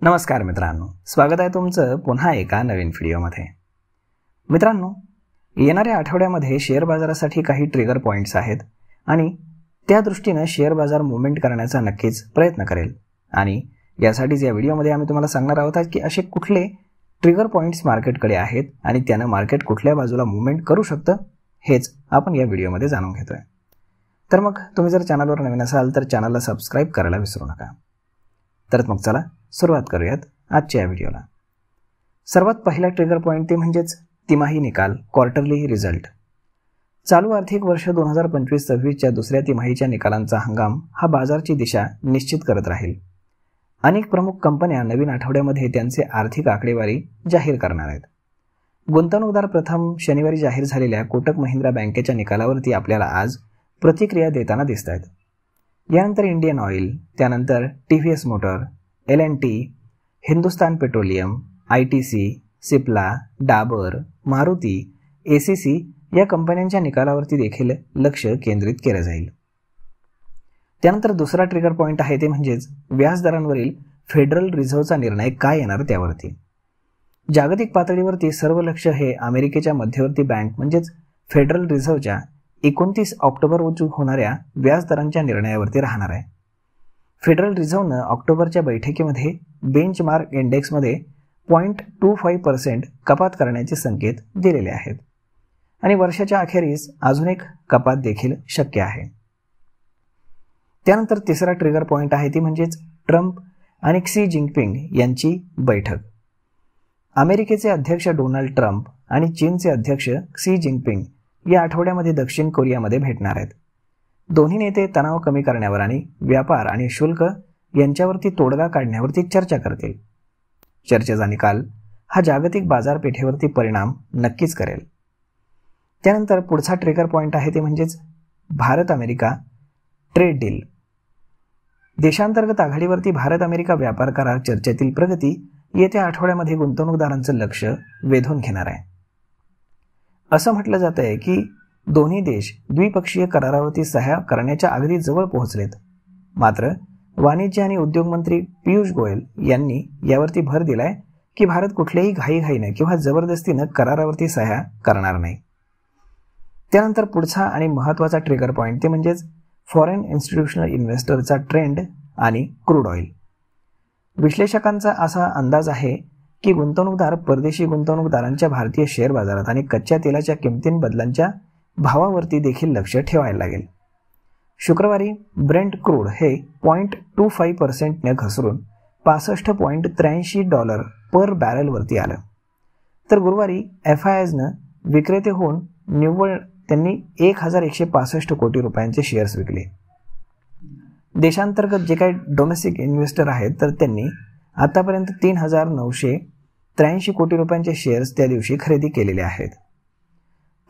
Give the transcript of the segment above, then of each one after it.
नमस्कार मित्रांनो, स्वागत आहे तुमचं पुन्हा एका नवीन व्हिडिओमध्ये। मित्रांनो, येणाऱ्या आठवड्यामध्ये शेअर बाजारासाठी काही ट्रिगर पॉइंट्स आहेत आणि त्या दृष्टीने शेअर बाजार मूवमेंट करण्याचा नक्कीच प्रयत्न करेल। आणि यासाठीच या व्हिडिओमध्ये आम्ही तुम्हाला सांगणार आहोत की असे कुठले ट्रिगर पॉइंट्स मार्केटकडे आहेत आणि त्याने मार्केट कुठल्या बाजूला मूवमेंट करू शकतं हेच आपण या व्हिडिओमध्ये जाणून घेतोय। तर मग तुम्ही जर चॅनलवर नवीन असाल तर चॅनलला सबस्क्राइब करायला विसरू नका। तर मग चला सुरुवात करूयात आजच्या या व्हिडिओला। सर्वात पहिला ट्रिगर पॉइंट ते म्हणजेच तिमाही निकाल, क्वार्टरली रिझल्ट। चालू आर्थिक वर्ष 2025-26 च्या दुसऱ्या तिमाहीच्या निकालांचा हंगाम हा बाजाराची दिशा निश्चित करत राहील। अनेक प्रमुख कंपन्या नवीन आठवड्यामध्ये त्यांचे आर्थिक आकडेवारी जाहीर करणार आहेत। गुंतवणूकदार प्रथम शनिवारी जाहीर झालेल्या कोटक महिंद्रा बँकेच्या निकालावरती आपल्याला आज प्रतिक्रिया देताना दिसत आहेत। यानंतर इंडियन ऑइल, त्यानंतर TVS motor, L&T, Hindustan petroleum, ITC, Cipla, Dabur, Maruti, ACC या कंपन्यांच्या निकालावरती देखील लक्ष केंद्रित केले जाईल। त्यानंतर दुसरा ट्रिगर पॉइंट आहे ते म्हणजेच व्याजदरांवरील फेडरल रिझर्व्हचा निर्णय काय येणार त्यावरती। जागतिक पातळीवरती सर्व लक्ष हे अमेरिकेच्या मध्यवर्ती बँक म्हणजेच फेडरल रिझर्व्हच्या 29 ऑक्टोबर रोजी होणाऱ्या व्याजदरांच्या निर्णयावरती राहणार आहे। फेडरल रिझर्व्हनं ऑक्टोबरच्या बैठकीमध्ये बेंचमार्क इंडेक्समध्ये 0.25% कपात करण्याचे संकेत दिलेले आहेत आणि वर्षाच्या अखेरीस अजून एक कपात देखील शक्य आहे। त्यानंतर तिसरा ट्रिगर पॉइंट आहे ती म्हणजेच ट्रम्प आणि क्सी जिनपिंग यांची बैठक। अमेरिकेचे अध्यक्ष डोनाल्ड ट्रम्प आणि चीनचे अध्यक्ष क्सी जिनपिंग या आठवड्यामध्ये दक्षिण कोरियामध्ये भेटणार आहेत। दोन्ही नेते तणाव कमी करण्यावर आणि व्यापार आणि शुल्क यांच्यावरती तोडगा काढण्यावरती चर्चा करतील। चर्चेचा निकाल हा जागतिक बाजारपेठेवरती परिणाम नक्कीच करेल। त्यानंतर पुढचा ट्रिगर पॉइंट आहे ते म्हणजेच भारत अमेरिका ट्रेड डील। देशांतर्गत आघाडीवरती भारत अमेरिका व्यापार करार चर्चेतील प्रगती येत्या आठवड्यामध्ये गुंतवणूकदारांचं लक्ष वेधून घेणार आहे। असं म्हटलं जात आहे की दोन्ही देश द्विपक्षीय करारावरती सह्या करण्याच्या अगदी जवळ पोहोचलेत। मात्र वाणिज्य आणि उद्योग मंत्री पियुष गोयल यांनी यावरती भर दिलाय की भारत कुठल्याही घाईघाईने किंवा जबरदस्तीने करारावरती सह्या करणार नाही। त्यानंतर पुढचा आणि महत्त्वाचा ट्रिगर पॉइंट ते म्हणजेच फॉरेन इन्स्टिट्यूशनल इन्व्हेस्टरचा ट्रेंड आणि क्रूड ऑइल। विश्लेषकांचा असा अंदाज आहे की गुंतवणूकदार परदेशी गुंतवणूकदारांच्या भारतीय शेअर बाजारात आणि कच्च्या तेलाच्या किमतींबदलांच्या भावावरती देखील लक्ष ठेवायला लागेल। शुक्रवारी ब्रेंट क्रूड हे 0.25% ने घसरून $65.83 पर बॅरलवरती आलं। तर गुरुवारी FISनं विक्रेते होऊन निव्वळ त्यांनी 1165 कोटी रुपयांचे शेअर्स विकले। देशांतर्गत जे काही डोमेस्टिक इन्व्हेस्टर आहेत तर त्यांनी आतापर्यंत 3983 कोटी रुपयांचे शेअर्स त्या दिवशी खरेदी केलेले आहेत।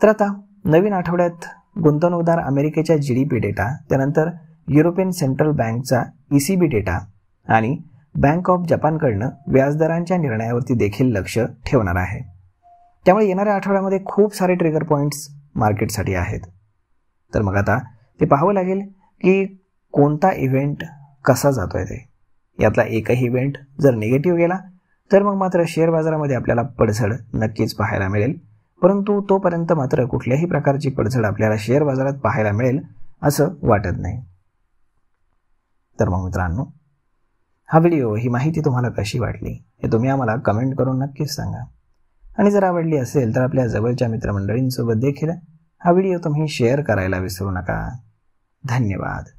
तर आता नवीन आठवड्यात गुंतवणूकदार अमेरिकेच्या GDP डेटा, त्यानंतर युरोपियन सेंट्रल बँकचा ECB डेटा आणि बँक ऑफ जपानकडनं व्याजदरांच्या निर्णयावरती देखील लक्ष ठेवणार आहे। त्यामुळे येणाऱ्या आठवड्यामध्ये खूप सारे ट्रिगर पॉइंट्स मार्केटसाठी आहेत। तर मग आता ते पाहावं लागेल की कोणता इव्हेंट कसा जातोय ते। यातला एकही इव्हेंट जर निगेटिव्ह गेला तर मग मात्र शेअर बाजारामध्ये आपल्याला पडझड नक्कीच पाहायला मिळेल। परंतु तोपर्यंत मात्र कुठल्याही प्रकारची पडझड आपल्याला शेअर बाजारात पाहायला मिळेल असं वाटत नाही। तर मग मित्रांनो, हा व्हिडिओ, ही माहिती तुम्हाला कशी वाटली हे तुम्ही आम्हाला कमेंट करून नक्कीच सांगा। आणि जर आवडली असेल तर आपल्या जवळच्या मित्रमंडळींसोबत देखील हा व्हिडिओ तुम्ही शेअर करायला विसरू नका। धन्यवाद।